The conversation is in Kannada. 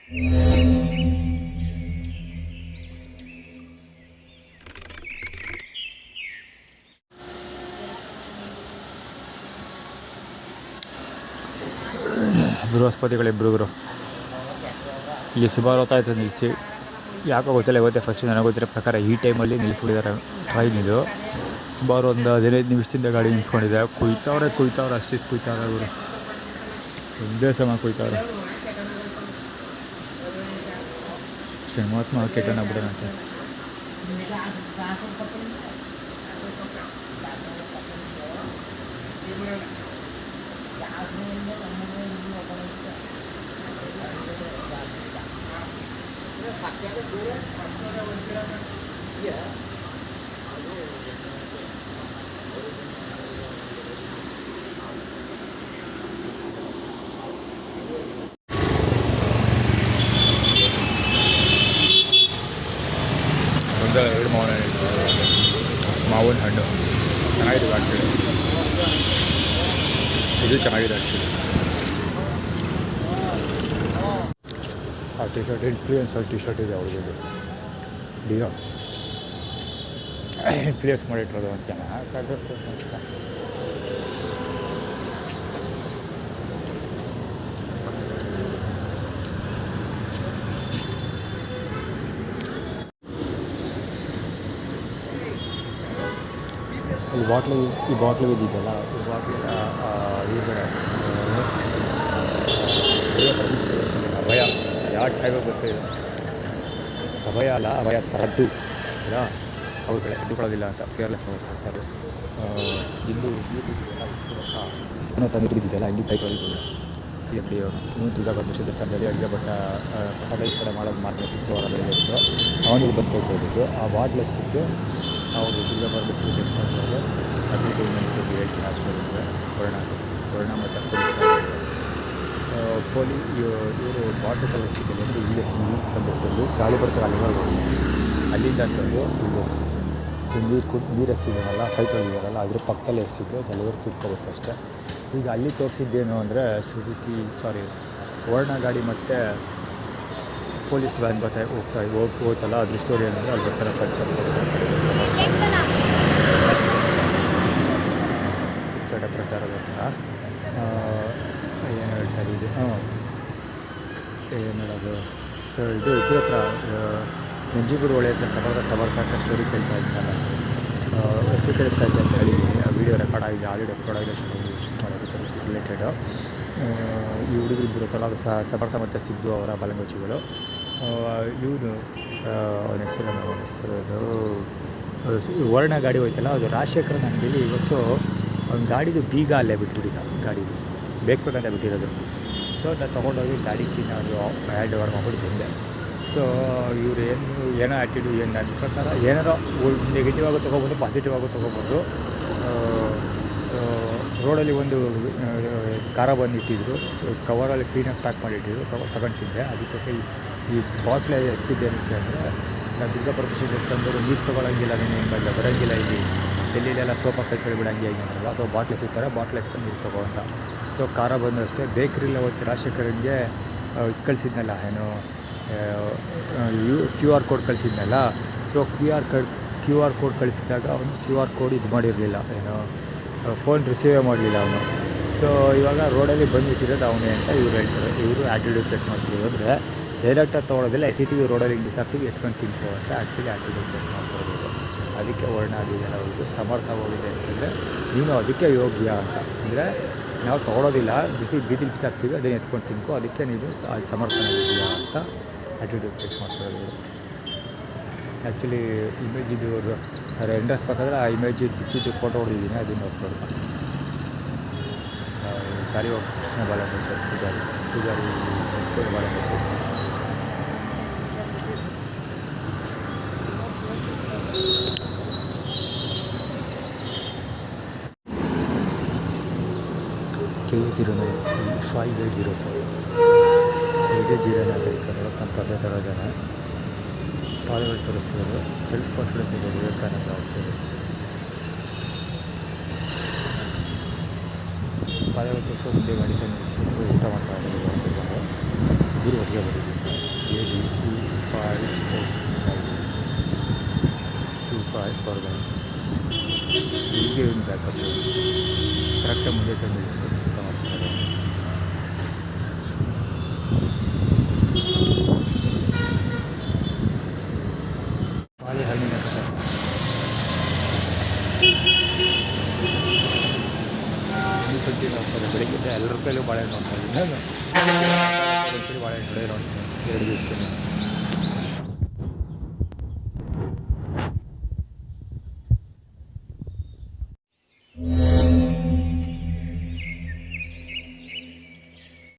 ಬೃಹಸ್ಪತಿಗಳಿಬ್ಬರು ಇಲ್ಲಿ ಸುಮಾರು ಹೊತ್ತಾಯ್ತು ನಿಲ್ಲಿಸಿ. ಯಾಕೋ ಗೊತ್ತಿಲ್ಲ, ಇವತ್ತೇ ಫಸ್ಟ್ ನನಗೆ ಗೊತ್ತಿರೋ ಪ್ರಕಾರ ಈ ಟೈಮಲ್ಲಿ ನಿಲ್ಲಿಸ್ಬಿಟ್ಟಿದ್ದಾರೆ ಟ್ರೈನ್. ಇದು ಸುಮಾರು ಒಂದು 15 ನಿಮಿಷದಿಂದ ಗಾಡಿ ನಿಂತ್ಕೊಂಡಿದೆ. ಕುಯ್ತವ್ರೆ ಅಷ್ಟಿಷ್ಟು ಕುಯ್ತವ್ರೆ ಅವರು, ಒಂದೇ ಸಮ ಕುಯ್ತವ್ರೆ. ಶನಿಮಾತ್ಮ ಕೆಟ್ಟಣ ಬಿಡೋಣಂತೆ. ಒಂದು 2 ಮಾವಿನ ಹಣ್ಣು ಚೆನ್ನಾಗಿದೆ ಆ್ಯಕ್ಚುಲಿ. ಇದು ಚೆನ್ನಾಗಿದೆ ಆ್ಯಕ್ಚುಲಿ. ಆ T shirt influencer T shirt ಇದೆ ಅವ್ರಿಗೆ. ಡಿಯೋ ಇನ್ಫ್ಲೂಯೆನ್ಸ್ ಮಾಡಿಟ್ಟಿರೋದು ಅಂತ. ಈ ಬಾಟ್ಲು ಇದ್ದಿದ್ದಲ್ಲ, ಈ ಬಾಟ್ಲಿನ ಅಭಯ ಯಾವ ಟೈಮಿಗೆ ಬರ್ತಾಯಿದೆ. ಅಭಯ ಅಲ್ಲ, ಅಭಯ ಥರದ್ದು ಇಲ್ಲ, ಅವ್ರುಗಳೇ ಎದ್ದುಕೊಳ್ಳೋದಿಲ್ಲ ಅಂತ ಕೇರ್ಲೆಸ್ ಮಾಡ್ತಾರೆ. ಇಂದು ಇಸ್ಪೂನ ತಂದಿಟ್ಟಿದ್ದಲ್ಲ, ಇಲ್ಲಿ ಕೈ ತೊಳಿಬೋದು. ಇಲ್ಲಿ ಇನ್ನೂ ದುರ್ಗಾ ಪರಮೇಶ್ವರಿ ದೇವಸ್ಥಾನದಲ್ಲಿ ಅಡುಗೆ ಬಟ್ಟ ಪ್ರಸಾದ ಈ ಕಡೆ ಮಾಡೋದು ಮಾರ್ಕೆಟಿತ್ತು, ಅವರೆಲ್ಲ ಇತ್ತು. ಅವನಿಗೆ ಬಂದು ಕೈ ತೊಳಿಬೇಕು. ಆ ಬಾಟ್ಲ್ ಎಷ್ಟಿತ್ತು ಅವರು ದುರ್ಗಾ ಪರಮೇಶ್ವರಿ ದೇವಸ್ಥಾನದಲ್ಲಿ 15 ಮಿನಿಟ್ ಹೇಳ್ತೀನಿ ಅಷ್ಟು ಇರುತ್ತೆ. ವರ್ಣ ಮತ್ತು ಇವರು ಬಾಟ್ಲು ಕಲಿಸ್ತಿದ್ದಾರೆ ಅಂದರೆ ಇಲ್ಲಿ ಸಂದೇಶದಲ್ಲಿ ಗಾಳಿ ಬರ್ತಾರೆ ಅಲ್ಲಿವರೆಗೂ, ಅಲ್ಲಿಂದ ಅಂತಂದು ಇಲ್ಲಿ ನೀರು ಎಸ್ತಿದ್ದಾರಲ್ಲ, ಕೈ ತೊಳೆದಿದ್ದಾರಲ್ಲ, ಅದ್ರ ಪಕ್ಕದಲ್ಲೇ ಎಸ್ತಿದ್ದು ಅಲ್ಲಿವರೆಗೂ ತುಟ್ಕೋಗುತ್ತೆ ಅಷ್ಟೇ. ಈಗ ಅಲ್ಲಿ ತೋರಿಸಿದ್ದೇನು ಅಂದರೆ ವರ್ಣ ಗಾಡಿ ಮತ್ತು ಪೊಲೀಸ್ ವ್ಯಾನ್ ಹೋಗ್ತಲ್ಲ, ಅದ್ರ ಸ್ಟೋರಿ ಏನಂದರೆ ಅಲ್ಲಿ ಬರ್ತಾರೆ ಪಂಚರ್ ಸೈಡ ಪ್ರಚಾರ ಬರ್ತಾರ. ಏನು ಹೇಳ್ತಾರೆ ಇದು ಏನು ಹೇಳೋದು, ಇದು ಇದ್ರ ಹತ್ರ ನಂಜುಗೂಡು ಹೊಳೆ ಹತ್ರ ಸಮರ್ಥ ಸ್ಟೋರಿ ಕೇಳ್ತಾ ಇದ್ದಲ್ಲ, ಹೆಸರು ತಿಳಿಸ್ತಾ ಇದ್ದೆ ಅಂತ ಹೇಳಿದ್ದೀನಿ. ಆ ವಿಡಿಯೋ ರೆಕಾರ್ಡ್ ಆಗಿದೆ, ಆಲ್ರೆಡಿ ರೆಕಾರ್ಡ್ ಆಗಿದೆ, ಶೂಟ್ ಮಾಡೋದಕ್ಕೆ ರಿಲೇಟೆಡು. ಈ ಹುಡುಗರು ಬರುತ್ತಲ್ಲ, ಅದು ಸಮರ್ಥ ಮತ್ತು ಸಿದ್ದು ಅವರ ಬಲಂಗೋಚಿಗಳು. ಇವನು ಅವನ ಹೆಸರು ವರ್ಣ ಗಾಡಿ ಹೋಯ್ತಲ್ಲ, ಅದು ರಾಜಶೇಖರನ ಅಂಗಡಿಯಲ್ಲಿ ಇವತ್ತು ಅವ್ನ ಗಾಡಿದು ಬೀಗ ಅಲ್ಲೇ ಬಿಟ್ಬಿಟ್ಟಿದ್ದ, ಗಾಡಿದು ಬೇಕಂತ ಬಿಟ್ಟಿರೋದು. ಸೊ ನಾನು ತೊಗೊಂಡೋಗಿ ಗಾಡಿ ಅದು ಹ್ಯಾಂಡ್ ಓವರ್ ಮಾಡ್ಬಿಟ್ಟು ಬಂದೆ. ಸೊ ಇವರು ಏನೋ ಆ್ಯಟಿಟ್ಯೂಡ್, ಏನು ನನ್ನ ಪ್ರಕಾರ ಏನಾರೋ ನೆಗೆಟಿವ್ ಆಗೋ ತೊಗೊಬೋದು, ಪಾಸಿಟಿವ್ ಆಗೋ ತೊಗೊಬೋದು. ರೋಡಲ್ಲಿ ಒಂದು ಖಾರ ಬಂದಿಟ್ಟಿದ್ರು, ಸೊ ಕವರಲ್ಲಿ ಕ್ಲೀನಾಗಿ ಪ್ಯಾಕ್ ಮಾಡಿಟ್ಟಿದ್ರು, ತಗೊಂಡಿದ್ದೆ. ಅದಕ್ಕೋಸ್ಕರ ಈ ಬಾಟ್ಲೆ ಎಷ್ಟಿದೆ ಅಂತ ಅಂದರೆ, ನಾನು ದುರ್ಗಾ ಪರಮೇಶ್ವರಿ ದೇವಸ್ಥಾನದವರು ನೀರು ತೊಗೊಳಂಗಿಲ್ಲ, ನೀನು ಏನು ಬರೋಂಗಿಲ್ಲ, ಇಲ್ಲಿ ಡೆಲ್ಲಿಲೆಲ್ಲ ಸೋಪ ಕೈ ತೊಳಿಬಿಡಂಗೆ ಆಗಿರಲ್ಲ. ಸೊ ಬಾಟ್ಲೆ ಸಿಗ್ತಾರೆ, ಬಾಟ್ಲೆ ಎತ್ಕೊಂಡು ನೀರು ತೊಗೋ ಅಂತ. ಸೊ ಖಾರ ಬಂದು ಅಷ್ಟೇ. ಬೇಕ್ರಿಲ್ಲ ಅವತ್ತು ರಾಜಶೇಖರನಿಗೆ ಇದು ಕಳಿಸಿದ್ನಲ್ಲ, ಏನು QR ಕೋಡ್ ಕಳಿಸಿದ್ನಲ್ಲ. ಸೊ QR ಕೋಡ್ ಕಳಿಸಿದಾಗ ಅವನು QR ಕೋಡ್ ಇದು ಮಾಡಿರಲಿಲ್ಲ, ಏನು ಫೋನ್ ರಿಸೀವೇ ಮಾಡಲಿಲ್ಲ ಅವನು. ಸೊ ಇವಾಗ ರೋಡಲ್ಲಿ ಬಂದುಬಿಟ್ಟಿರೋದು ಅವನೇ ಅಂತ ಇವ್ರು ಹೇಳ್ತಾರೆ. ಇವರು ಆ್ಯಟಿಟ್ಯೂಡ್ ಪ್ಲೇಸ್ ಮಾಡ್ತಿರೋದು ಅಂದರೆ ಡೈರೆಕ್ಟಾಗಿ ತೊಗೊಳೋದಿಲ್ಲ, ಎಸಿತೀವಿ ರೋಡಲ್ಲಿ ಹಿಂಗೆ ಬಿಸಾಕ್ತೀವಿ, ಎತ್ಕೊಂಡು ತಿನ್ಕೋ ಅಂತ ಆ್ಯಕ್ಚುಲಿ ಆ್ಯಟಿಟ್ಯೂಡ್ ಪ್ಲೇಸ್ ಮಾಡ್ತಿರೋದು. ಅದಕ್ಕೆ ವರ್ಣ ಆಗಿದೆಯಲ್ಲ ಅವ್ರಿಗೆ ಸಮರ್ಥ ಹೋಗಿದೆ ಅಂತಂದರೆ ನೀನು ಅದಕ್ಕೆ ಯೋಗ್ಯ ಅಂತ. ಅಂದರೆ ನಾವು ತೊಗೊಳೋದಿಲ್ಲ, ಬೀದಿಲಿ ಬಿಸಾಕ್ತೀವಿ, ಅದನ್ನು ಎತ್ಕೊಂಡು ತಿನ್ಕೋ, ಅದಕ್ಕೆ ನೀನು ಸಮರ್ಥನಾಗಿದೆಯಾ ಅಂತ ಆ್ಯಟಿಟ್ಯೂಡ್ ಪ್ಲೇಸ್ ಮಾಡ್ತಿರೋದು. ಆ್ಯಕ್ಚುಲಿ ಇಮೇಜ್ ಇದು ಎಂಡ್ರೆಸ್ ಬೇಕಾದ್ರೆ ಆ ಇಮೇಜ್ ಸಿಕ್ಕಿದ್ದು ಫೋಟೋ ಹೊಡೆದಿದ್ದೀನಿ, ಅದನ್ನು ಅಪ್ಲೋಡ್ ಮಾಡ್ತೀನಿ. ದಾರಿ ಹೋಗಿ ಕೃಷ್ಣ ಬಾಲಕೃಷ್ಣ ಪೂಜಾರಿ ಬಾಲಕೃಷ್ಣ. KA09C5807 ಇದೇ ಜೀರನ ಬೇಕಾದ್ರೆ ತಮ್ಮ ತಂದೆ ತರೋದೇನೆ ಪಾದಗಳು ತೋರಿಸ್ತಿರೋದು. ಸೆಲ್ಫ್ ಕಾನ್ಫಿಡೆನ್ಸ್ ಇದೆ, ವಿವೇಕಾನಂದ ಆಗ್ತದೆ. ಪಾದಗಳು ತೋರಿಸೋ ಮುಂದೆ ಗಾಡಿ ತಂದು ಊಟ ಮಾಡ್ತಾ ಇದ್ದೀವಿ, ಇಬ್ಬರು ಒಟ್ಟಿಗೆ ಬಂದಿದ್ದೀವಿ. ಬ್ಯಾಕಪ್ ಕರೆಕ್ಟಾಗಿ ಮುಂದೆ ತಂದು ನಿಲ್ಲಿಸ್ಕೊಂಡು ಊಟ ಮಾಡ್ತಾರೆ. ಬಾಳೆ ಹಣ್ಣಿನ ಕಥೆ ಕಂಟಿನ್ಯೂ ಆಗ್ತಾರೆ. ಬೆಳಿಗ್ಗೆ ಎಲ್ಲರ ಕೈಲೂ ಬಾಳೆಹಣ್ಣು ನೋಡ್ತಾ ಇದ್ದೀನಿ ನಾನು. ಬಾಳೆಹಣ್ಣು ನೋಡ್ತೀನಿ 2 ದಿವಸದಿಂದ.